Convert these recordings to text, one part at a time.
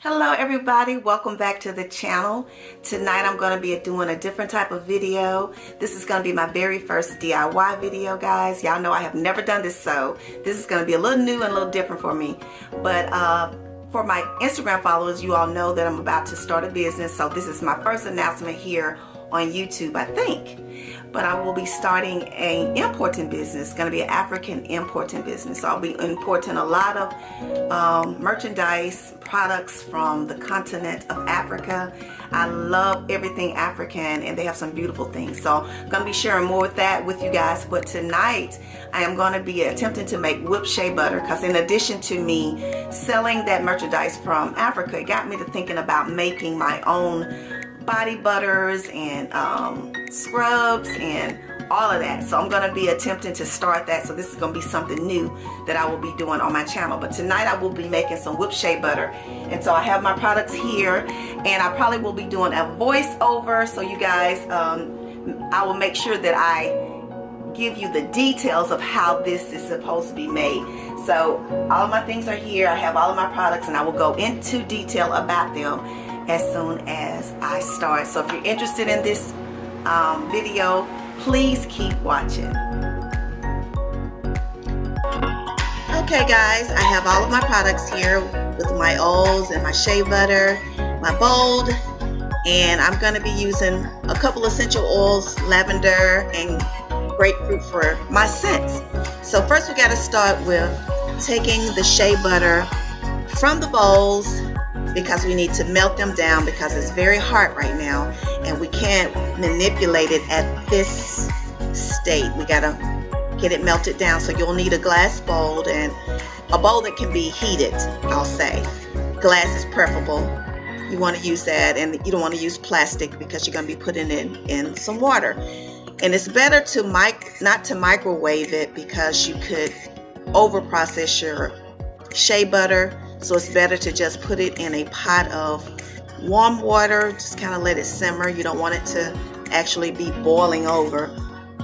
Hello everybody, welcome back to the channel. Tonight I'm going to be doing a different type of video. This is going to be my very first DIY video, guys. Y'all know I have never done this, so this is going to be a little new and a little different for me. But for my Instagram followers, you all know that I'm about to start a business, so this is my first announcement here on YouTube, I think. But I will be starting an importing business. It's going to be an African importing business. So I'll be importing a lot of merchandise, products from the continent of Africa. I love everything African, and they have some beautiful things. So I'm going to be sharing more with that with you guys. But tonight, I am going to be attempting to make whipped shea butter, because in addition to me selling that merchandise from Africa, it got me to thinking about making my own body butters and scrubs and all of that. So I'm going to be attempting to start that. So this is going to be something new that I will be doing on my channel. But tonight I will be making some whipped shea butter. And so I have my products here, and I probably will be doing a voiceover. So you guys, I will make sure that I give you the details of how this is supposed to be made. So all of my things are here. I have all of my products, and I will go into detail about them as soon as I start. So if you're interested in this video, please keep watching. Okay guys, I have all of my products here with my oils and my shea butter, my bold, and I'm going to be using a couple essential oils, lavender and grapefruit for my scents. So first we got to start with taking the shea butter from the bowls, because we need to melt them down, because it's very hard right now and we can't manipulate it at this state. We gotta get it melted down. So you'll need a glass bowl, and a bowl that can be heated, I'll say. Glass is preferable. You want to use that, and you don't want to use plastic because you're going to be putting it in some water. And it's better to not to microwave it, because you could over process your shea butter. So it's better to just put it in a pot of warm water. Just kind of let it simmer. You don't want it to actually be boiling over,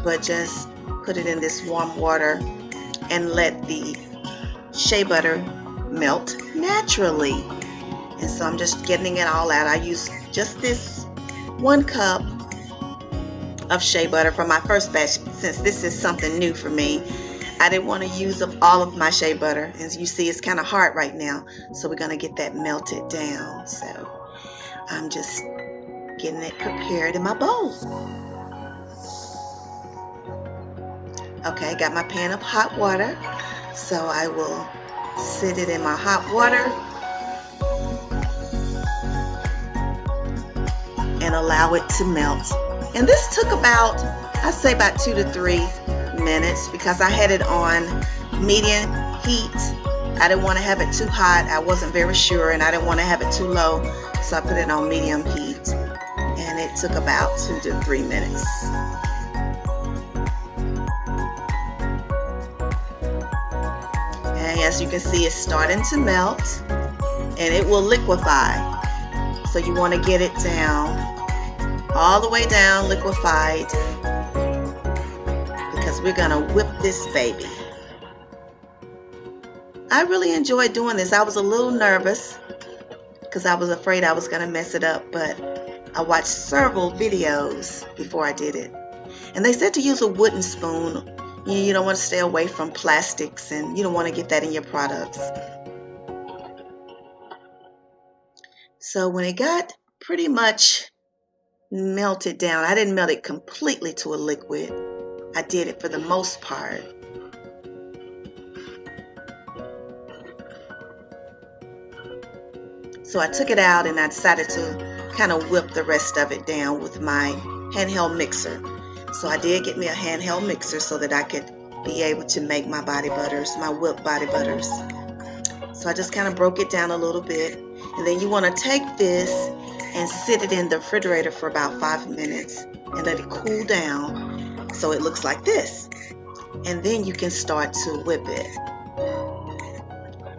but just put it in this warm water and let the shea butter melt naturally. And so I'm just getting it all out. I use just this 1 cup of shea butter for my first batch, since this is something new for me. I didn't want to use up all of my shea butter. As you see, it's kind of hard right now. So we're going to get that melted down. So I'm just getting it prepared in my bowl. Okay, got my pan of hot water. So I will sit it in my hot water and allow it to melt. And this took about, I'd say about 2 to 3 minutes, because I had it on medium heat. I didn't want to have it too hot. I wasn't very sure, and I didn't want to have it too low, so I put it on medium heat, and it took about 2 to 3 minutes. And as you can see, it's starting to melt, and it will liquefy. So you want to get it down, all the way down, liquefied, because we're gonna whip this baby. I really enjoyed doing this. I was a little nervous because I was afraid I was gonna mess it up, but I watched several videos before I did it, and they said to use a wooden spoon. You don't want to stay away from plastics, and you don't want to get that in your products. So when it got pretty much melted down, I didn't melt it completely to a liquid. I did it for the most part. So I took it out, and I decided to kind of whip the rest of it down with my handheld mixer. So I did get me a handheld mixer so that I could be able to make my body butters, my whipped body butters. So I just kind of broke it down a little bit. And then you want to take this and sit it in the refrigerator for about 5 minutes and let it cool down, so it looks like this. And then you can start to whip it.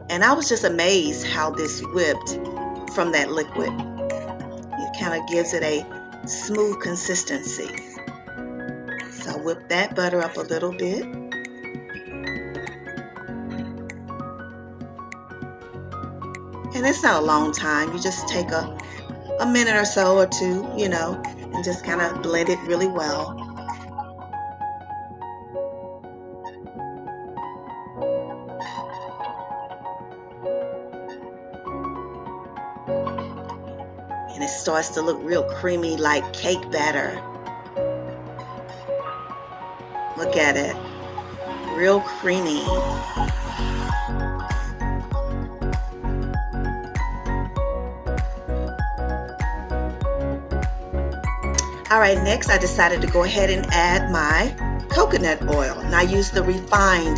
And I was just amazed how this whipped from that liquid. It kind of gives it a smooth consistency. So I whip that butter up a little bit. And it's not a long time. You just take a minute or so or two, you know, and just kind of blend it really well. And it starts to look real creamy, like cake batter. Look at it, real creamy. All right, next I decided to go ahead and add my coconut oil. And I used the refined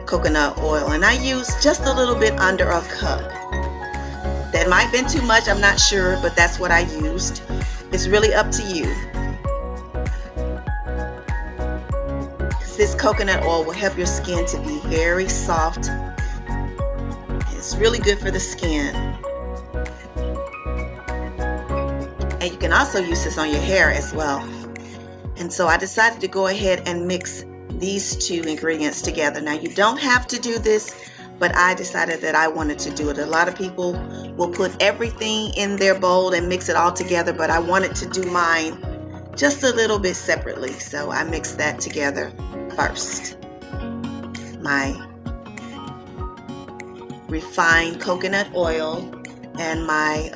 coconut oil, and I used just a little bit under a cup. That might have been too much, I'm not sure, but that's what I used. It's really up to you. This coconut oil will help your skin to be very soft. It's really good for the skin. And you can also use this on your hair as well. And so I decided to go ahead and mix these two ingredients together. Now you don't have to do this, but I decided that I wanted to do it. A lot of people will put everything in their bowl and mix it all together, but I wanted to do mine just a little bit separately. So I mixed that together first. My refined coconut oil and my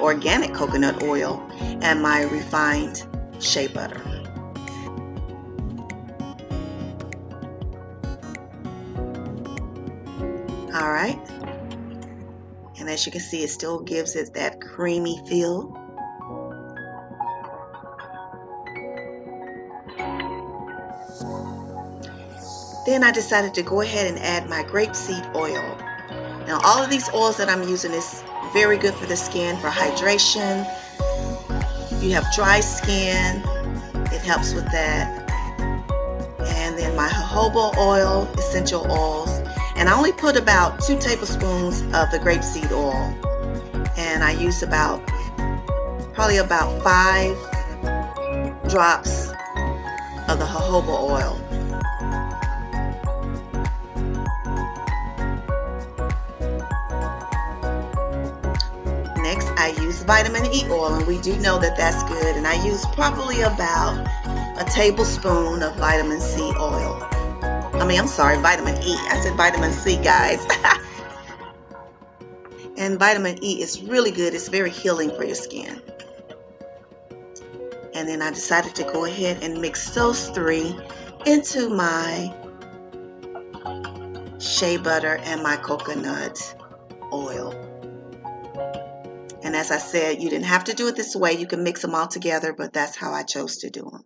organic coconut oil and my refined shea butter. All right, and as you can see, it still gives it that creamy feel. Then I decided to go ahead and add my grapeseed oil. Now all of these oils that I'm using is very good for the skin, for hydration. If you have dry skin, it helps with that. And then my jojoba oil, essential oils. And I only put about 2 tablespoons of the grapeseed oil. And I use probably about 5 drops of the jojoba oil. Next, I use vitamin E oil, and we do know that that's good. And I use probably about a tablespoon of vitamin C oil. Vitamin E. I said vitamin C, guys. And vitamin E is really good. It's very healing for your skin. And then I decided to go ahead and mix those 3 into my shea butter and my coconut oil. And as I said, you didn't have to do it this way. You can mix them all together, but that's how I chose to do them.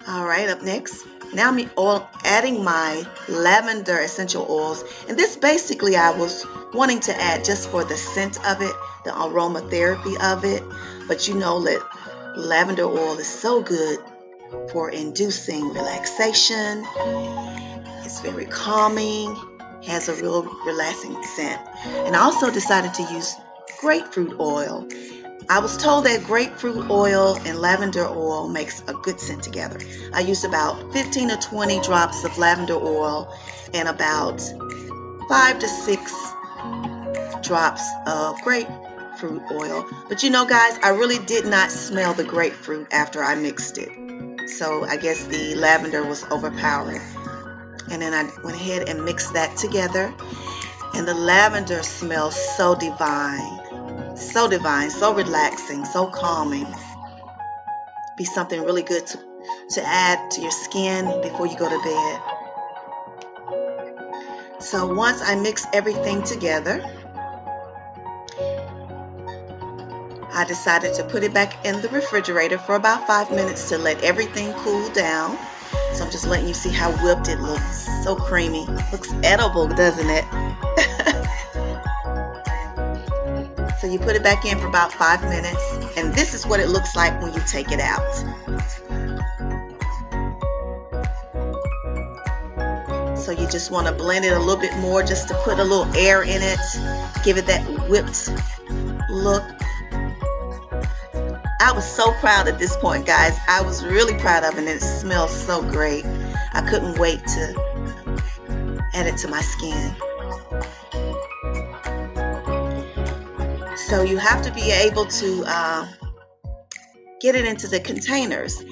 All right, up next, now I'm adding my lavender essential oils. And this basically I was wanting to add just for the scent of it, the aromatherapy of it. But you know that lavender oil is so good for inducing relaxation. It's very calming, has a real relaxing scent. And I also decided to use grapefruit oil. I was told that grapefruit oil and lavender oil makes a good scent together. I used about 15 to 20 drops of lavender oil and about 5 to 6 drops of grapefruit oil. But you know, guys, I really did not smell the grapefruit after I mixed it. So I guess the lavender was overpowering. And then I went ahead and mixed that together. And the lavender smells so divine. So divine, so relaxing, so calming. Be something really good to add to your skin before you go to bed. So once I mix everything together, I decided to put it back in the refrigerator for about 5 minutes to let everything cool down. So I'm just letting you see how whipped it looks. So creamy. Looks edible, doesn't it? So you put it back in for about 5 minutes, and this is what it looks like when you take it out. So you just want to blend it a little bit more just to put a little air in it, give it that whipped look. I was so proud at this point, guys. I was really proud of it, and it smells so great. I couldn't wait to add it to my skin. So you have to be able to get it into the containers.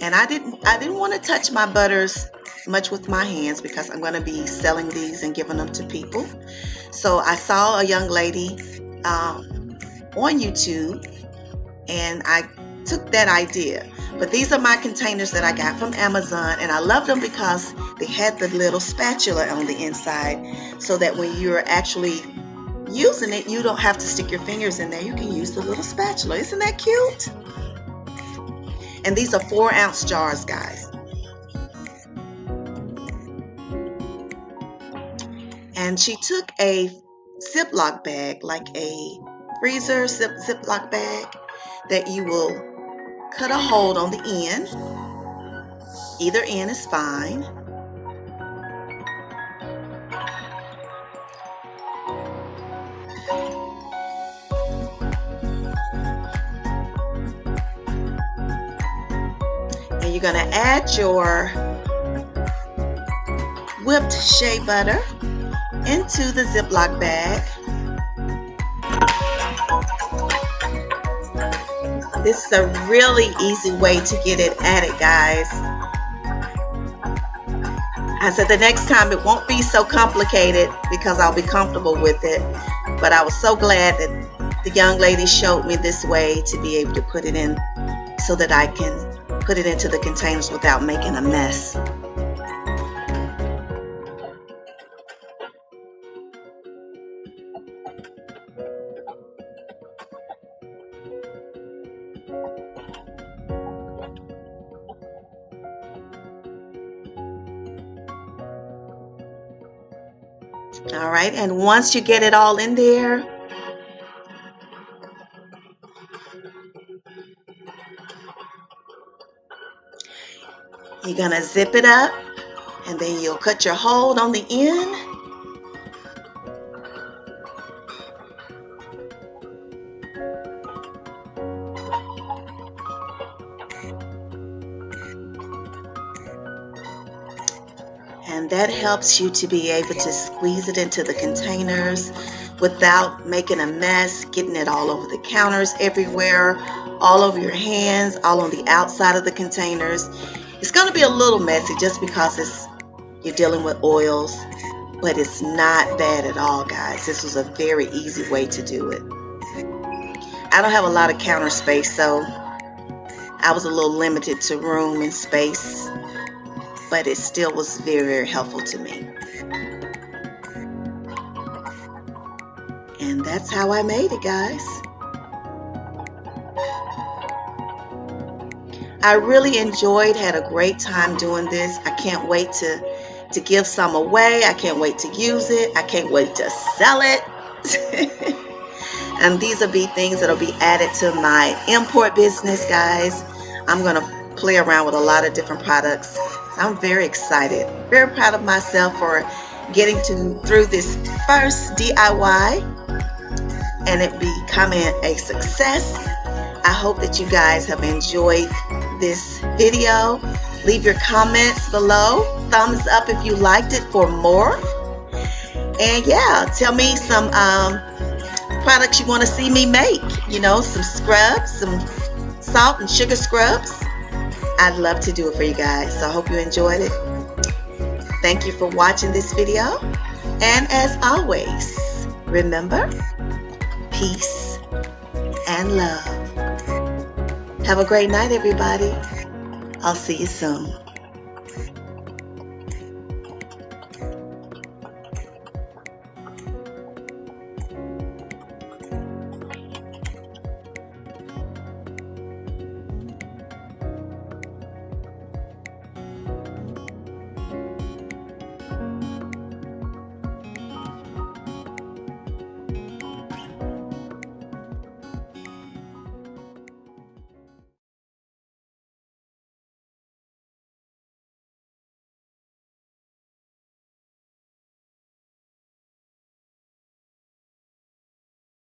And I didn't want to touch my butters much with my hands because I'm going to be selling these and giving them to people. So I saw a young lady on YouTube, and I took that idea. But these are my containers that I got from Amazon, and I love them because they had the little spatula on the inside, so that when you're actually using it, you don't have to stick your fingers in there. You can use the little spatula. Isn't that cute? And these are 4-ounce jars, guys. And she took a Ziploc bag, like a freezer Ziploc bag, that you will cut a hole on the end. Either end is fine. And you're going to add your whipped shea butter into the Ziploc bag. This is a really easy way to get it added, guys. I said the next time it won't be so complicated because I'll be comfortable with it. But I was so glad that the young lady showed me this way to be able to put it in so that I can put it into the containers without making a mess. All right, and once you get it all in there, you're gonna zip it up, and then you'll cut your hole on the end. And that helps you to be able to squeeze it into the containers without making a mess, getting it all over the counters everywhere, all over your hands, all on the outside of the containers. It's going to be a little messy just because you're dealing with oils, but it's not bad at all, guys. This was a very easy way to do it. I don't have a lot of counter space, so I was a little limited to room and space, but it still was very, very helpful to me. And that's how I made it, guys. I really had a great time doing this. I can't wait to give some away. I can't wait to use it. I can't wait to sell it. And these will be things that will be added to my import business, guys. I'm going to play around with a lot of different products. I'm very excited, very proud of myself for getting through this first DIY and it becoming a success. I hope that you guys have enjoyed this video. Leave your comments below. Thumbs up if you liked it for more. And yeah, tell me some products you want to see me make. You know, some scrubs, some salt and sugar scrubs. I'd love to do it for you guys. So I hope you enjoyed it. Thank you for watching this video. And as always, remember, peace and love. Have a great night, everybody. I'll see you soon.